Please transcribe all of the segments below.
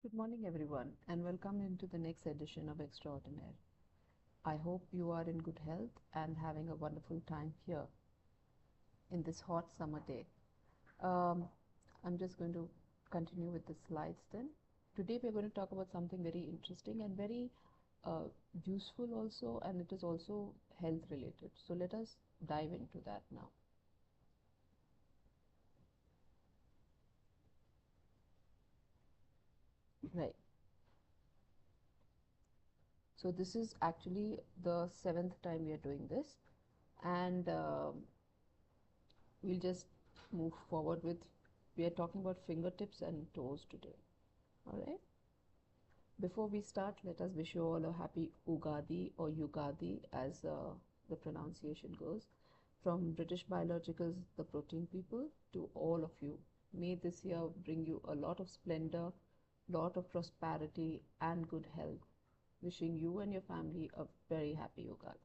Good morning, everyone, and welcome into the next edition of Extraordinaire. I hope you are in good health and having a wonderful time here in this hot summer day. Um, I'm just going to continue with the slides then. Today, we're going to talk about something very interesting and very uh, useful also, and it is also health related. So, let us dive into that now. Right. So, this is actually the seventh time we are doing this, and we'll just move forward with, we are talking about fingertips and toes today. All right. Before we start, let us wish you all a happy Ugadi or Yugadi as the pronunciation goes. From British Biologicals, the protein people, to all of you. May this year bring you a lot of splendor, lot of prosperity and good health. Wishing you and your family a very happy Ugadi.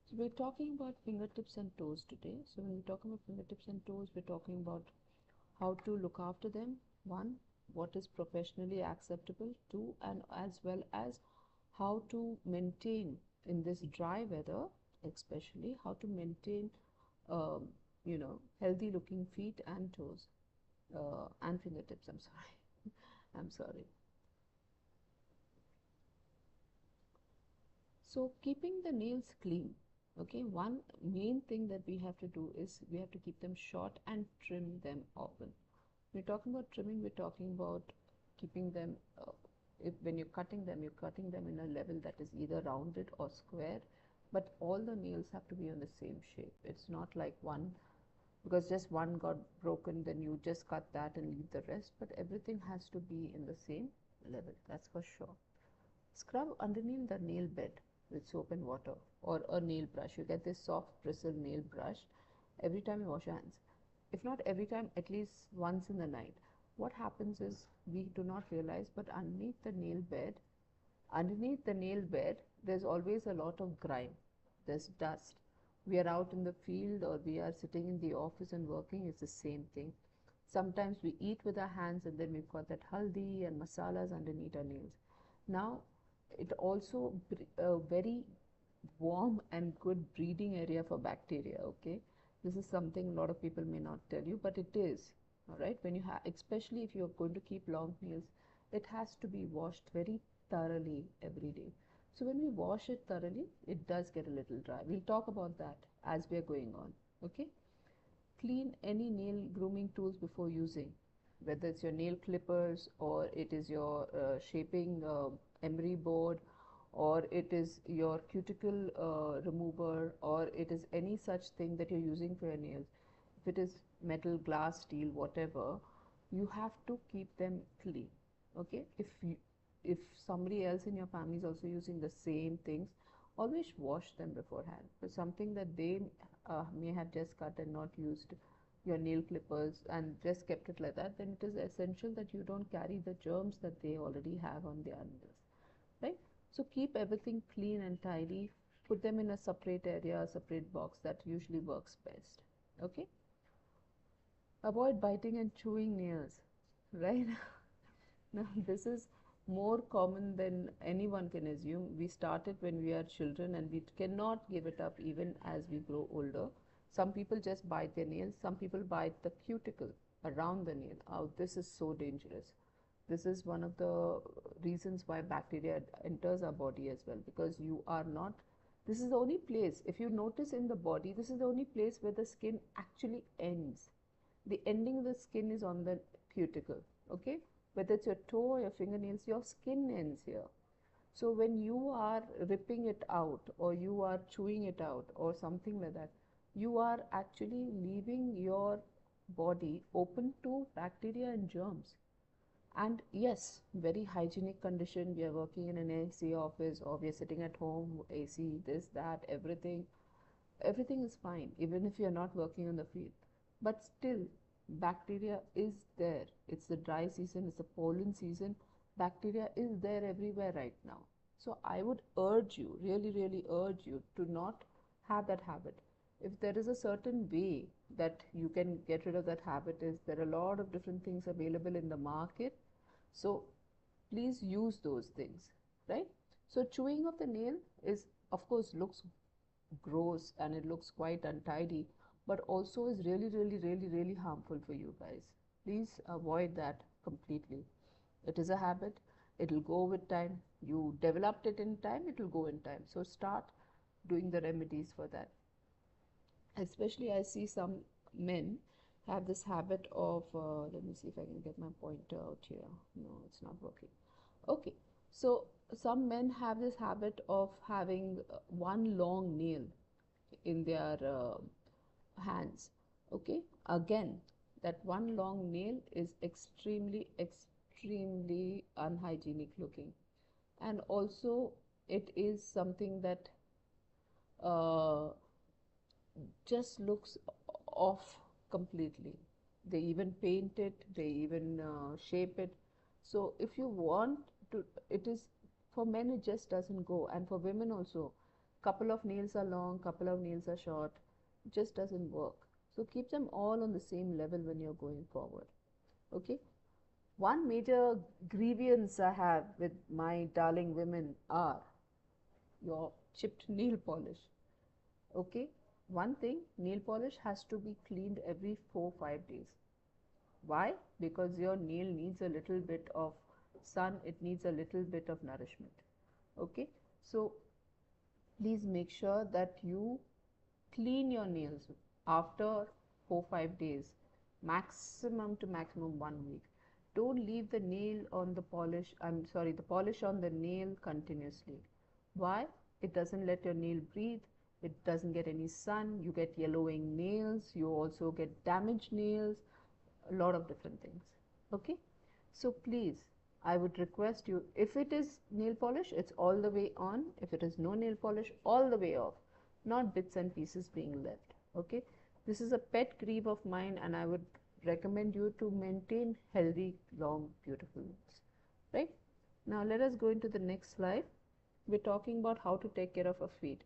So we're talking about fingertips and toes today. So when we talk about fingertips and toes, we're talking about how to look after them. One, what is professionally acceptable. Two, and as well as how to maintain in this dry weather, especially how to maintain, um, healthy looking feet and toes and fingertips. I'm sorry. I'm sorry. So keeping the nails clean. Okay, one main thing that we have to do is we have to keep them short and trim them often. We're talking about trimming, we're talking about keeping them, when you're cutting them in a level that is either rounded or square, but all the nails have to be on the same shape. It's not like one, because just one got broken, then you just cut that and leave the rest, but everything has to be in the same level, that's for sure. Scrub underneath the nail bed with soap and water or a nail brush. You get this soft bristle nail brush every time you wash your hands. If not every time, at least once in the night. What happens is we do not realize, but underneath the nail bed, there's always a lot of grime. There's dust. We are out in the field or we are sitting in the office and working, it's the same thing. Sometimes we eat with our hands and then we've got that haldi and masalas underneath our nails. Now, it also a very warm and good breeding area for bacteria, okay? This is something a lot of people may not tell you, but it is, all right? When you have, especially if you're going to keep long nails, it has to be washed very thoroughly every day. So when we wash it thoroughly, it does get a little dry. We'll talk about that as we're going on, okay? Clean any nail grooming tools before using, whether it's your nail clippers or it is your shaping emery board, or it is your cuticle remover, or it is any such thing that you're using for your nails. If it is metal, glass, steel, whatever, you have to keep them clean. Okay? If somebody else in your family is also using the same things, always wash them beforehand. For something that they may have just cut and not used your nail clippers and just kept it like that, then it is essential that you don't carry the germs that they already have on their nails, right? So keep everything clean and tidy. Put them in a separate area, a separate box. That usually works best. Okay? Avoid biting and chewing nails, right? Now, this is more common than anyone can assume. We started when we are children and we cannot give it up even as we grow older. Some people just bite their nails, some people bite the cuticle around the nail. Oh, this is so dangerous. This is one of the reasons why bacteria enters our body as well, because you are not, this is the only place, if you notice in the body, this is the only place where the skin actually ends. The ending of the skin is on the cuticle, okay? Whether it's your toe or your fingernails, your skin ends here. So when you are ripping it out or you are chewing it out or something like that, you are actually leaving your body open to bacteria and germs. And yes, very hygienic condition. We are working in an AC office or we are sitting at home, AC, this, that, everything. Everything is fine, even if you're not working on the field. But still, bacteria is there. It's the dry season, it's the pollen season. Bacteria is there everywhere right now. So I would urge you, really, really urge you to not have that habit. if there is a certain way that you can get rid of that habit, is there are a lot of different things available in the market. So please use those things, right? So chewing of the nail is, of course, looks gross and it looks quite untidy, but also is really, really, really, really harmful for you guys. Please avoid that completely. It is a habit, it will go with time. You developed it in time, it will go in time. So start doing the remedies for that. Especially, I see some men have this habit of, let me see if I can get my pointer out here. No, it's not working. Okay, so some men have this habit of having one long nail in their hands. Okay, again, that one long nail is extremely, extremely unhygienic looking, and also it is something that uh, just looks off completely. They even paint it, they even shape it. So if you want to, it is, for men it just doesn't go, and for women also, couple of nails are long, couple of nails are short, just doesn't work. So keep them all on the same level when you're going forward. Okay. One major grievance I have with my darling women are your chipped nail polish. Okay, one thing, nail polish has to be cleaned every 4-5 days. Why? Because your nail needs a little bit of sun, it needs a little bit of nourishment. Okay, so please make sure that you clean your nails after 4-5 days, maximum to maximum 1 week. Don't leave the nail on the polish, I'm sorry, the polish on the nail continuously. Why? It doesn't let your nail breathe, it doesn't get any sun, you get yellowing nails, you also get damaged nails, a lot of different things. Okay, so please, I would request you, if it is nail polish, it's all the way on. If it is no nail polish, all the way off, not bits and pieces being left. Okay, this is a pet grieve of mine, and I would recommend you to maintain healthy, long, beautiful nails. Right, now let us go into the next slide. We're talking about how to take care of our feet.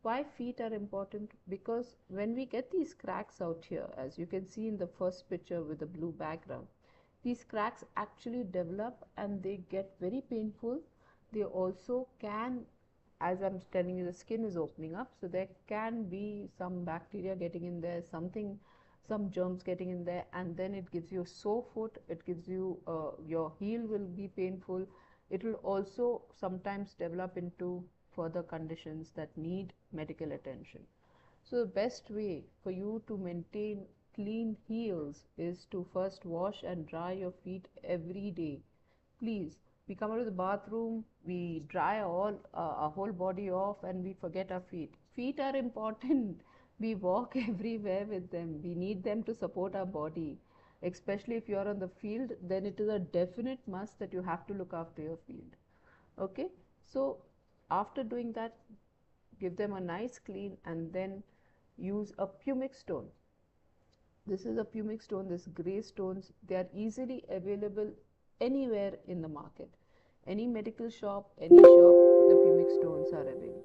Why feet are important? Because when we get these cracks out here, as you can see in the first picture with the blue background, these cracks actually develop and they get very painful. They also can, as I'm telling you, the skin is opening up, so there can be some bacteria getting in there, something, some germs getting in there, and then it gives you a sore foot, it gives you, your heel will be painful. It will also sometimes develop into further conditions that need medical attention. So the best way for you to maintain clean heels is to first wash and dry your feet every day. Please, we come out of the bathroom, we dry our whole body off, and we forget our feet. Feet are important. We walk everywhere with them. We need them to support our body. Especially if you are on the field, then it is a definite must that you have to look after your field. Okay, so after doing that, give them a nice clean and then use a pumic stone. This is a pumic stone, this gray stones, they are easily available anywhere in the market. Any medical shop, any shop, the pumic stones are available.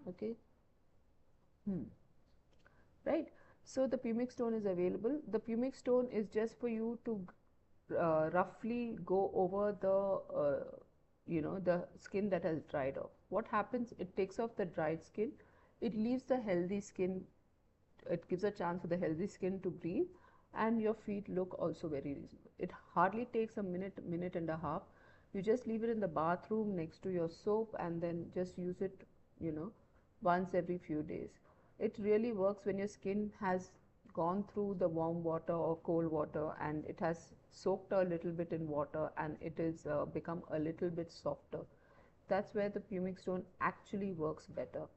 Okay, right? So the pumic stone is available. The pumic stone is just for you to roughly go over the the skin that has dried off. What happens? It takes off the dried skin. It leaves the healthy skin. It gives a chance for the healthy skin to breathe, and your feet look also very reasonable. It hardly takes a minute and a half. You just leave it in the bathroom next to your soap, and then just use it, you know, once every few days. It really works when your skin has gone through the warm water or cold water and it has soaked a little bit in water and it is become a little bit softer. That's where the pumic stone actually works better,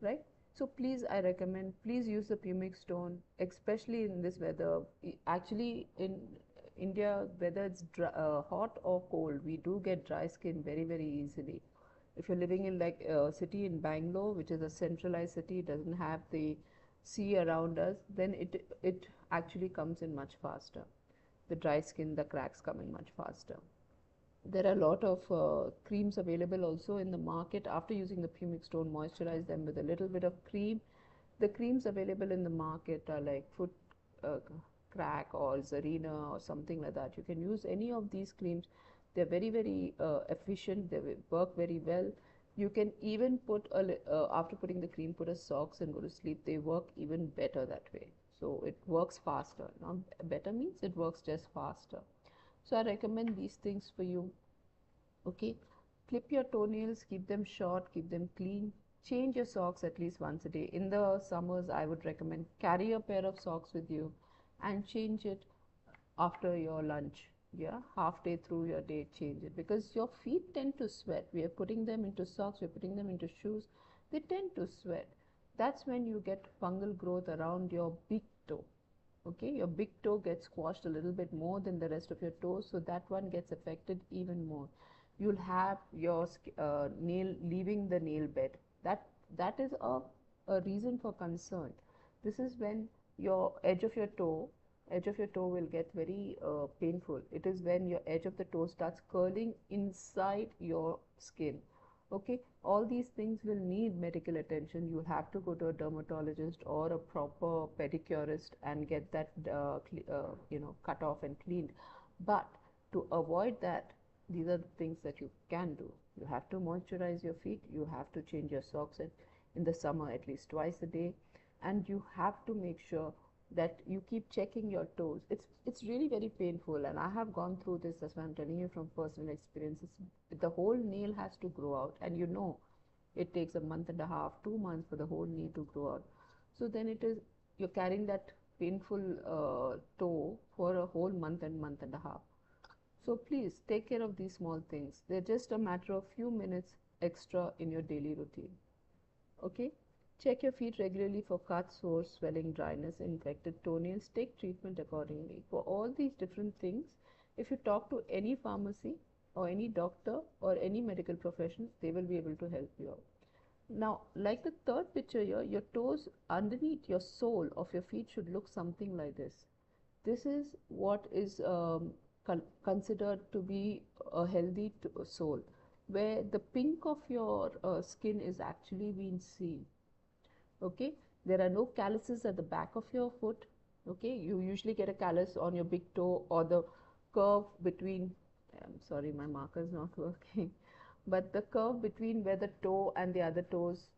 right? So please, I recommend, please use the pumic stone, especially in this weather. Actually, in India, whether it's hot or cold, we do get dry skin very, very easily. If you're living in like a city in Bangalore, which is a centralized city, doesn't have the sea around us, then it actually comes in much faster. The dry skin, the cracks coming much faster. There are a lot of creams available also in the market. After using the pumic stone, moisturize them with a little bit of cream. The creams available in the market are like foot uh, crack or Zarina or something like that. You can use any of these creams. They're very, very efficient. They work very well. You can even put after putting the cream, put a socks and go to sleep. They work even better that way. So it works faster. Not better means it works just faster. So I recommend these things for you. Okay, clip your toenails, keep them short, keep them clean. Change your socks at least once a day. In the summers, I would recommend carry a pair of socks with you and change it after your lunch. Yeah, half day through your day, change it because your feet tend to sweat. We are putting them into socks, we're putting them into shoes, they tend to sweat. That's when you get fungal growth around your big toe. Okay, your big toe gets squashed a little bit more than the rest of your toes, so that one gets affected even more. You'll have your nail leaving the nail bed. That is a reason for concern. This is when your edge of your toe will get very painful. It is when your edge of the toe starts curling inside your skin. Okay, all these things will need medical attention. You have to go to a dermatologist or a proper pedicurist and get that cut off and cleaned. But to avoid that, these are the things that you can do. You have to moisturize your feet. You have to change your socks in the summer at least twice a day, and you have to make sure that you keep checking your toes. It's really very painful, and I have gone through this. That's why I'm telling you from personal experience. The whole nail has to grow out, and it takes a month and a half, 2 months for the whole nail to grow out. So then you're carrying that painful toe for a whole month and a half. So please take care of these small things. They're just a matter of few minutes extra in your daily routine. Okay? Check your feet regularly for cuts, sores, swelling, dryness, infected toenails. Take treatment accordingly. For all these different things, if you talk to any pharmacy or any doctor or any medical professional, they will be able to help you out. Now, like the third picture here, your toes underneath your sole of your feet should look something like this. This is what is considered to be a healthy sole, where the pink of your skin is actually being seen. Okay, there are no calluses at the back of your foot. Okay, you usually get a callus on your big toe or the curve between, I'm sorry, my marker is not working, but the curve between where the toe and the other toes,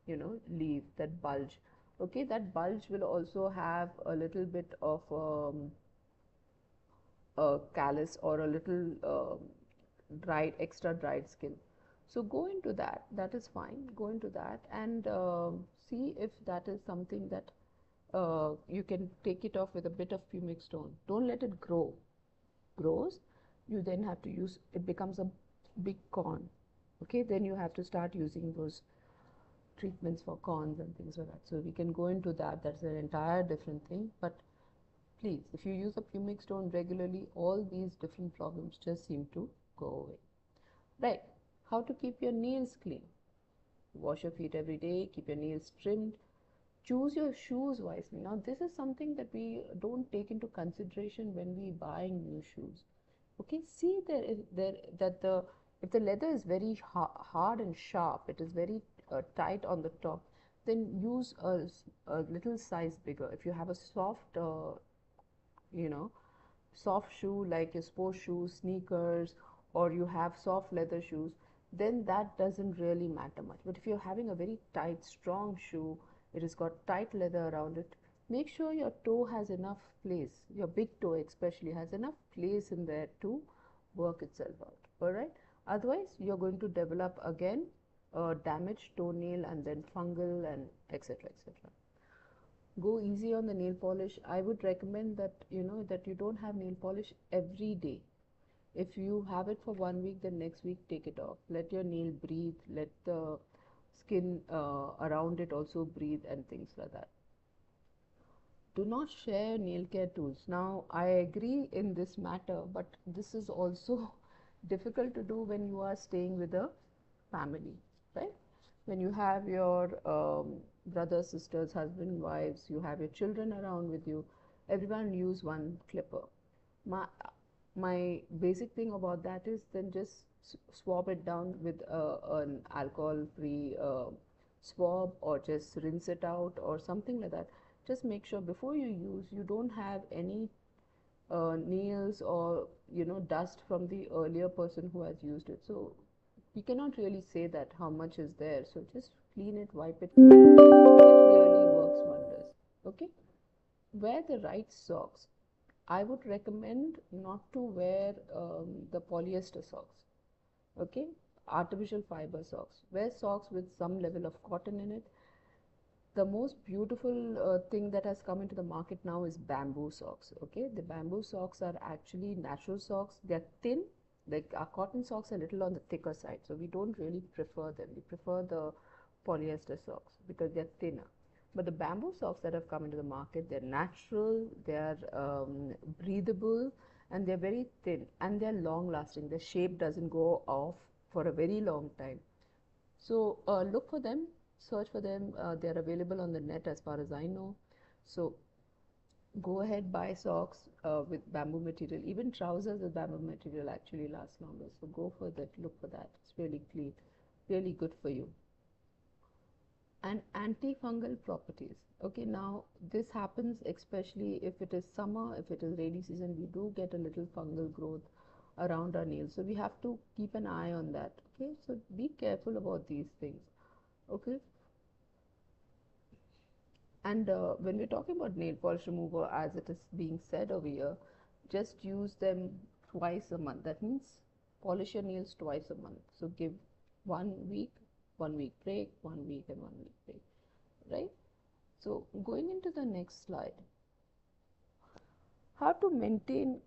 leave, that bulge. Okay, that bulge will also have a little bit of a callus or a little extra dried skin. So go into that. That is fine. Go into that and see if that is something that you can take it off with a bit of pumic stone. Don't let it grow. Grows, you then have to use, it becomes a big corn. Okay, then you have to start using those treatments for corns and things like that. So we can go into that. That's an entire different thing. But please, if you use a pumic stone regularly, all these different problems just seem to go away. Right. How to keep your nails clean? Wash your feet every day, keep your nails trimmed. Choose your shoes wisely. Now, this is something that we don't take into consideration when we buying new shoes. Okay, see that if the leather is very hard and sharp, it is very tight on the top, then use a little size bigger. If you have a you know, soft shoe like your sports shoes, sneakers, or you have soft leather shoes, then that doesn't really matter much. But if you're having a very tight, strong shoe, it has got tight leather around it, make sure your toe has enough place, your big toe especially has enough place in there to work itself out. Alright? Otherwise, you're going to develop again a damaged toenail and then fungal and etc. etc. Go easy on the nail polish. I would recommend that that you don't have nail polish every day. If you have it for 1 week, then next week take it off. Let your nail breathe. Let the skin around it also breathe and things like that. Do not share nail care tools. Now, I agree in this matter, but this is also difficult to do when you are staying with a family, right? When you have your brothers, sisters, husband, wives, you have your children around with you, everyone use one clipper. My basic thing about that is then just swab it down with an alcohol-free swab or just rinse it out or something like that. Just make sure before you use, you don't have any nails or dust from the earlier person who has used it. So we cannot really say that how much is there. So just clean it, wipe it clean. It really works wonders. Okay. Wear the right socks. I would recommend not to wear the polyester socks. Okay. Artificial fiber socks. Wear socks with some level of cotton in it. The most beautiful thing that has come into the market now is bamboo socks. Okay, the bamboo socks are actually natural socks. They're thin. Like our cotton socks are a little on the thicker side, so we don't really prefer them. We prefer the polyester socks because they're thinner. But the bamboo socks that have come into the market, they're natural, they're breathable, and they're very thin and they're long lasting. The shape doesn't go off for a very long time. So look for them, search for them. They're available on the net as far as I know. So go ahead, buy socks with bamboo material. Even trousers with bamboo material actually last longer. So go for that, look for that. It's really clean, really good for you. And antifungal properties. Okay, now this happens especially if it is summer, if it is rainy season, we do get a little fungal growth around our nails. So we have to keep an eye on that. Okay, so be careful about these things. Okay, and when we're talking about nail polish remover, as it is being said over here, just use them twice a month. That means polish your nails twice a month. So give 1 week, 1 week break, 1 week, and 1 week break, right? So going into the next slide, how to maintain.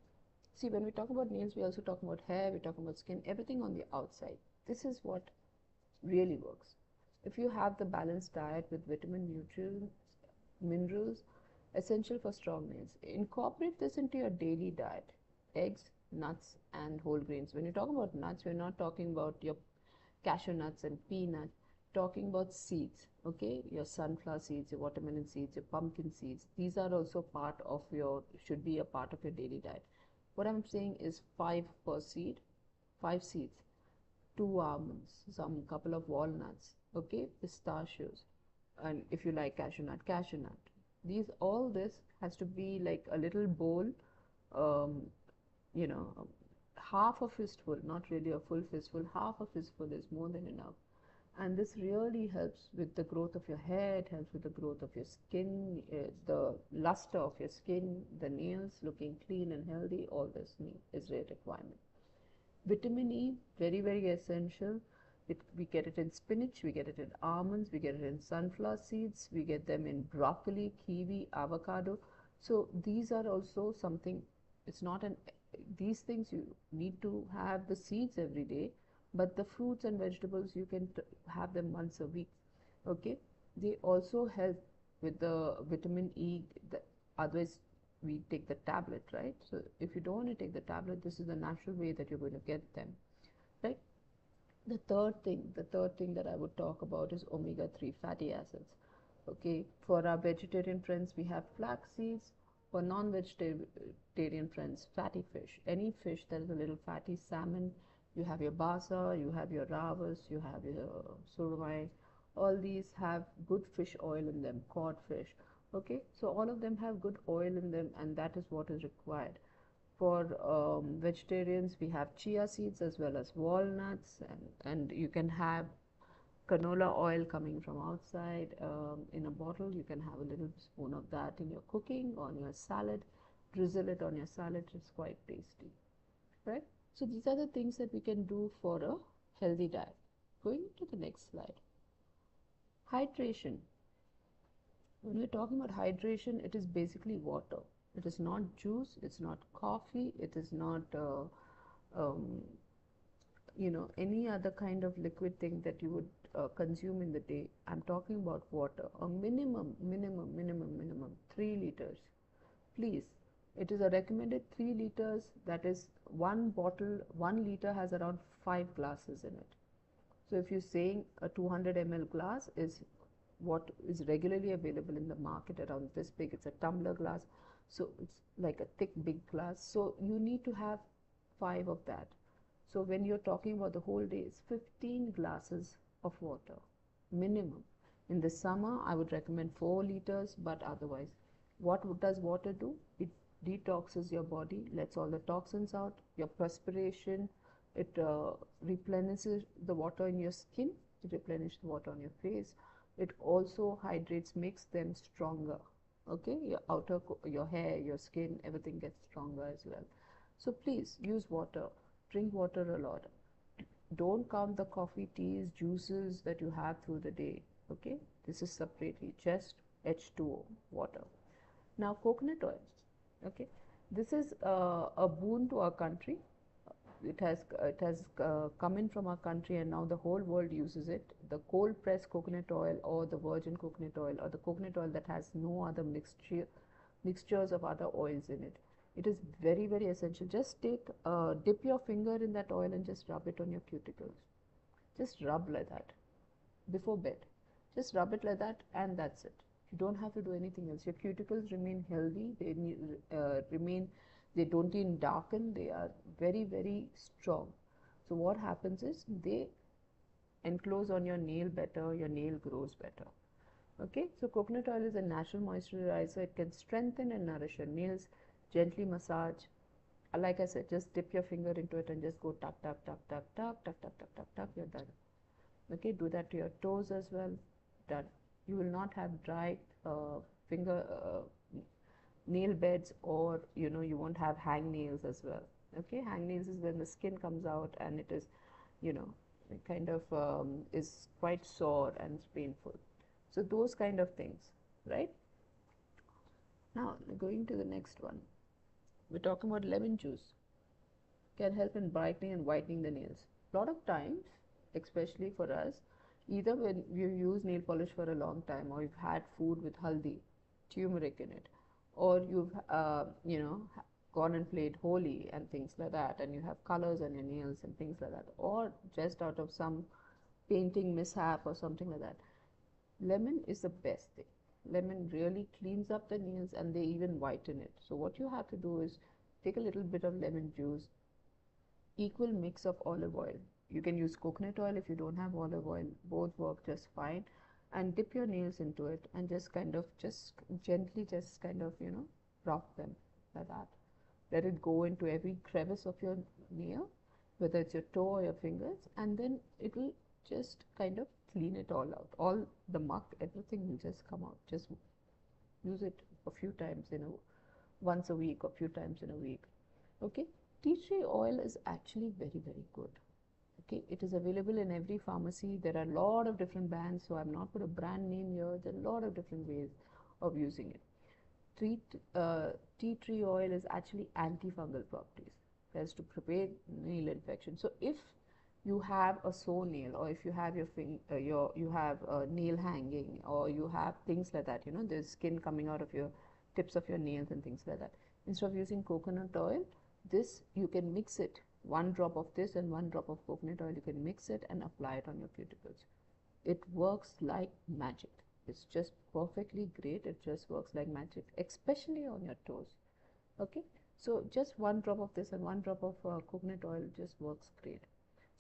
See, when we talk about nails, we also talk about hair, we talk about skin, everything on the outside. This is what really works. If you have the balanced diet with vitamin, nutrients, minerals essential for strong nails, incorporate this into your daily diet. Eggs, nuts, and whole grains. When you talk about nuts, we're not talking about your cashew nuts and peanuts, talking about seeds. Okay, your sunflower seeds, your watermelon seeds, your pumpkin seeds, these are also part of your, should be a part of your daily diet. What I'm saying is 5 per seed, 5 seeds, 2 almonds, some couple of walnuts, okay, pistachios, and if you like cashew nut. These, all this has to be like a little bowl, um, you know, half a fistful, not really a full fistful, half a fistful is more than enough. And this really helps with the growth of your hair, it helps with the growth of your skin, the luster of your skin, the nails looking clean and healthy, all this is a requirement. Vitamin E, very, very essential. We get it in spinach, we get it in almonds, we get it in sunflower seeds, we get them in broccoli, kiwi, avocado. So these are also something, it's not an, these things you need to have the seeds every day, but the fruits and vegetables you can have them once a week. Okay, they also help with the vitamin E, otherwise we take the tablet, right? So if you don't want to take the tablet, this is the natural way that you're going to get them, right? The third thing that I would talk about is omega-3 fatty acids. Okay, for our vegetarian friends, we have flax seeds. For non-vegetarian friends, fatty fish. Any fish that is a little fatty, salmon, you have your basa, you have your ravas, you have your surmai. All these have good fish oil in them, cod fish. Okay, so all of them have good oil in them, and that is what is required. For vegetarians, we have chia seeds as well as walnuts, and you can have canola oil coming from outside in a bottle. You can have a little spoon of that in your cooking, on your salad, drizzle it on your salad. It's quite tasty, right? So these are the things that we can do for a healthy diet. Going to the next slide. Hydration. When we're talking about hydration, it is basically water. It is not juice, it's not coffee, it is not um, any other kind of liquid thing that you would consume in the day. I'm talking about water, a minimum 3 liters. Please, it is a recommended 3 liters. That is one bottle, 1 liter has around 5 glasses in it. So if you're saying a 200 ml glass is what is regularly available in the market around this big, it's a tumbler glass, so it's like a thick big glass, so you need to have 5 of that. So when you're talking about the whole day, it's 15 glasses of water minimum. In the summer, I would recommend 4 liters, but otherwise, what does water do? It detoxes your body, lets all the toxins out, your perspiration, it replenishes the water in your skin, it replenishes the water on your face, it also hydrates, makes them stronger. Okay, your your hair, your skin, everything gets stronger as well. So please use water, drink water a lot. Don't count the coffee, teas, juices that you have through the day. Okay, this is separately, just H2O, water. Now, coconut oil. Okay, this is a boon to our country. It has come in from our country, and now the whole world uses it. The cold pressed coconut oil, or the virgin coconut oil, or the coconut oil that has no other mixtures of other oils in it. It is very, very essential. Just dip your finger in that oil and just rub it on your cuticles. Just rub like that before bed. Just rub it like that, and that's it. You don't have to do anything else. Your cuticles remain healthy. They don't even darken. They are very, very strong. So what happens is they enclose on your nail better. Your nail grows better. Okay, so coconut oil is a natural moisturizer. It can strengthen and nourish your nails, gently massage. Like I said, just dip your finger into it and just go tap, tap, tap, tap, tap, tap, tap, tap, tap, tap, you're done. Okay, do that to your toes as well. Done. You will not have dry finger nail beds, or you won't have hang nails as well. Okay, hang nails is when the skin comes out and it is, it kind of is quite sore and it's painful. So those kind of things, right? Now going to the next one, we're talking about lemon juice. Can help in brightening and whitening the nails. A lot of times, especially for us, either when you use nail polish for a long time, or you've had food with haldi, turmeric in it, or you've gone and played Holi and things like that, and you have colors on your nails and things like that, or just out of some painting mishap or something like that, lemon is the best thing. Lemon really cleans up the nails, and they even whiten it. So what you have to do is take a little bit of lemon juice, equal mix of olive oil. You can use coconut oil if you don't have olive oil, both work just fine, and dip your nails into it and just gently rub them like that. Let it go into every crevice of your nail, whether it's your toe or your fingers, and then it will just kind of clean it all out. All the muck, everything will just come out. Just use it a few times once a week or few times in a week. Okay, tea tree oil is actually very, very good. Okay, it is available in every pharmacy. There are a lot of different brands, so I'm not put a brand name here. There are a lot of different ways of using it. Tea tree oil is actually antifungal properties. It has to prepare nail infection. So if you have a sore nail, or if you have you have a nail hanging, or you have things like that, there's skin coming out of your tips of your nails and things like that, instead of using coconut oil, this you can mix it. 1 drop of this and 1 drop of coconut oil, you can mix it and apply it on your cuticles. It works like magic. It's just perfectly great. It just works like magic, especially on your toes. Okay, so just 1 drop of this and 1 drop of coconut oil just works great.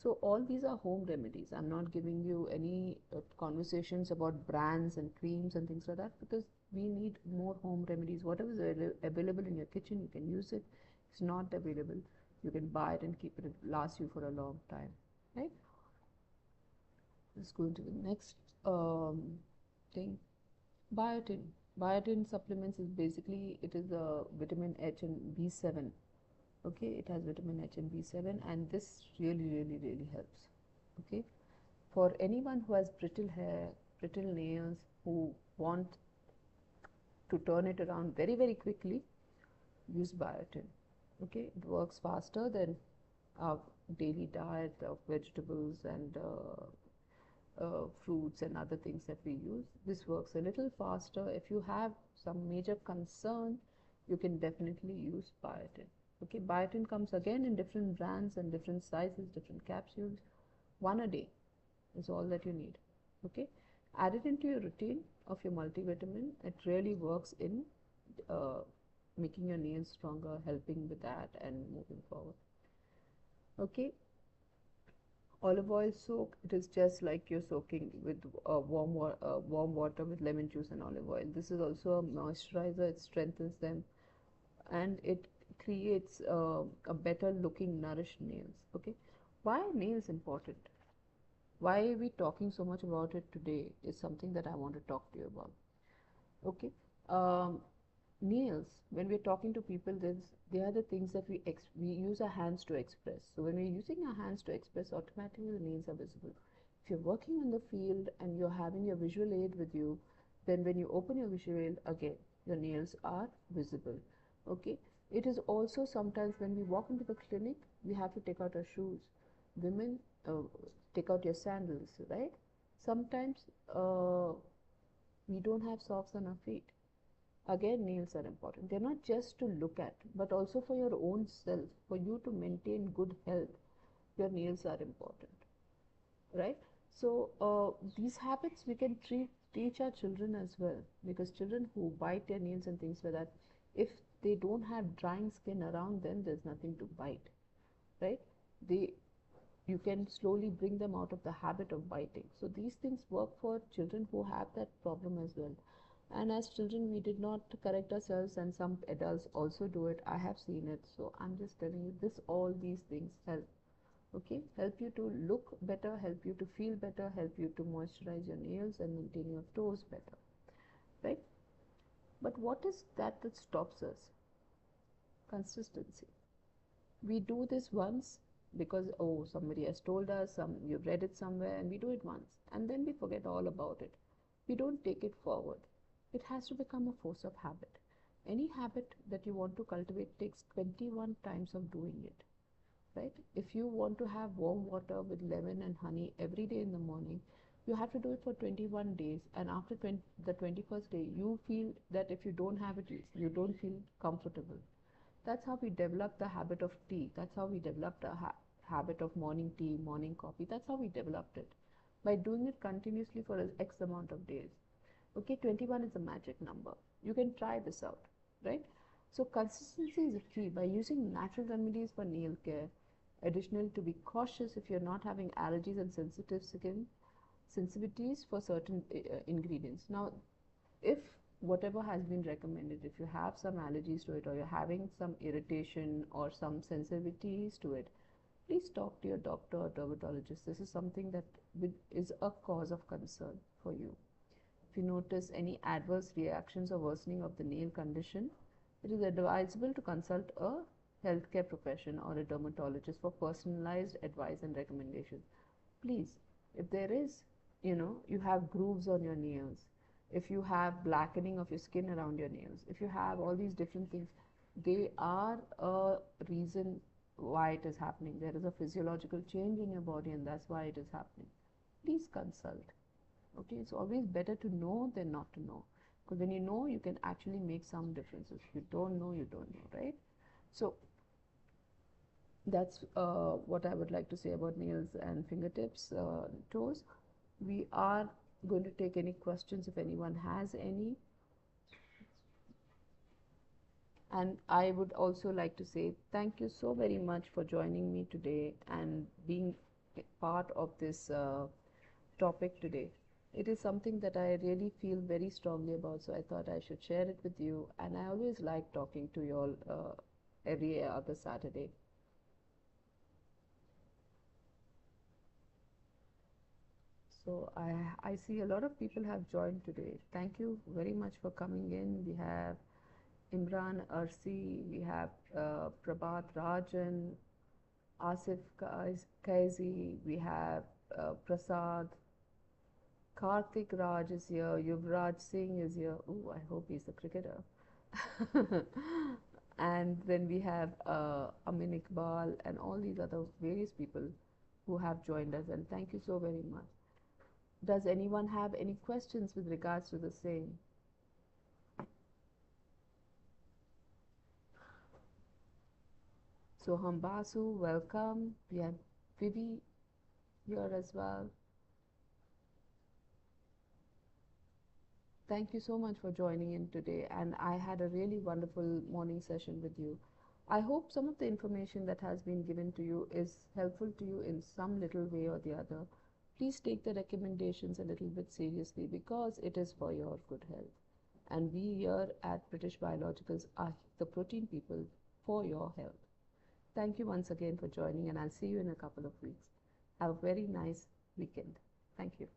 So all these are home remedies. I'm not giving you any conversations about brands and creams and things like that, because we need more home remedies. Whatever is available in your kitchen, you can use it. It's not available, you can buy it and keep it. It lasts you for a long time, right? Let's go into the next thing. Biotin. Biotin supplements is basically, it is a vitamin H and B7. Okay, it has vitamin H and B7, and this really, really, really helps. Okay, for anyone who has brittle hair, brittle nails, who want to turn it around very, very quickly, use biotin. Okay, it works faster than our daily diet of vegetables and fruits and other things that we use. This works a little faster. If you have some major concern, you can definitely use biotin. Okay, biotin comes again in different brands and different sizes, different capsules. 1 a day is all that you need. Okay, add it into your routine of your multivitamin. It really works in making your nails stronger, helping with that and moving forward. Okay, Olive oil soak, it is just like you're soaking with warm water with lemon juice and olive oil. This is also a moisturizer, it strengthens them, and it creates a better looking nourished nails. Okay, why are nails important? Why are we talking so much about it today is something that I want to talk to you about. Okay, um, nails, when we're talking to people, they are the things that we use our hands to express. So when we're using our hands to express, automatically the nails are visible. If you're working in the field and you're having your visual aid with you, then when you open your visual aid again, your nails are visible. Okay, it is also sometimes when we walk into the clinic, we have to take out our shoes. Women, take out your sandals, right? Sometimes we don't have socks on our feet. Again, nails are important. They're not just to look at, but also for your own self, for you to maintain good health. Your nails are important, right? So, these habits we can teach our children as well, because children who bite their nails and things like that, if they don't have drying skin around them, there's nothing to bite, right? They You can slowly bring them out of the habit of biting. So these things work for children who have that problem as well. And as children, we did not correct ourselves, and some adults also do it. I have seen it. So I'm just telling you this, all these things help. Okay, help you to look better, help you to feel better, help you to moisturize your nails and maintain your toes better, right? But what is that stops us? Consistency. We do this once because, oh, somebody has told us, you've read it somewhere, and we do it once, and then we forget all about it. We don't take it forward. It has to become a force of habit. Any habit that you want to cultivate takes 21 times of doing it, right? If you want to have warm water with lemon and honey every day in the morning, you have to do it for 21 days, and after the 21st day, you feel that if you don't have it, you don't feel comfortable. That's how we developed the habit of tea. That's how we developed a habit of morning tea, morning coffee. That's how we developed it. By doing it continuously for an X amount of days. Okay, 21 is a magic number. You can try this out, right? So consistency is a key. By using natural remedies for nail care, additionally to be cautious if you're not having allergies and sensitive skin sensitivities for certain ingredients. Now, if whatever has been recommended, if you have some allergies to it, or you're having some irritation or some sensitivities to it, please talk to your doctor or dermatologist. This is something that is a cause of concern for you. If you notice any adverse reactions or worsening of the nail condition, it is advisable to consult a healthcare professional or a dermatologist for personalized advice and recommendations. Please, if there is, you have grooves on your nails, if you have blackening of your skin around your nails, if you have all these different things, they are a reason why it is happening. There is a physiological change in your body, and that's why it is happening. Please consult. Okay, it's always better to know than not to know, because when you know, you can actually make some differences. If you don't know, you don't know, right? So that's what I would like to say about nails and fingertips, toes. We are going to take any questions if anyone has any. And I would also like to say thank you so very much for joining me today and being part of this topic today. It is something that I really feel very strongly about, so I thought I should share it with you. And I always like talking to you all every other Saturday. So I see a lot of people have joined today. Thank you very much for coming in. We have Imran Arsi, we have Prabhat Rajan, Asif Kaisi, we have Prasad, Karthik Raj is here, Yuvraj Singh is here. Oh, I hope he's a cricketer. And then we have Amin Iqbal and all these other various people who have joined us, and thank you so very much. Does anyone have any questions with regards to the same? So Hambasu, welcome. We have Vivi here as well. Thank you so much for joining in today, and I had a really wonderful morning session with you. I hope some of the information that has been given to you is helpful to you in some little way or the other. Please take the recommendations a little bit seriously because it is for your good health. And we here at British Biologicals are the protein people for your health. Thank you once again for joining, and I'll see you in a couple of weeks. Have a very nice weekend. Thank you.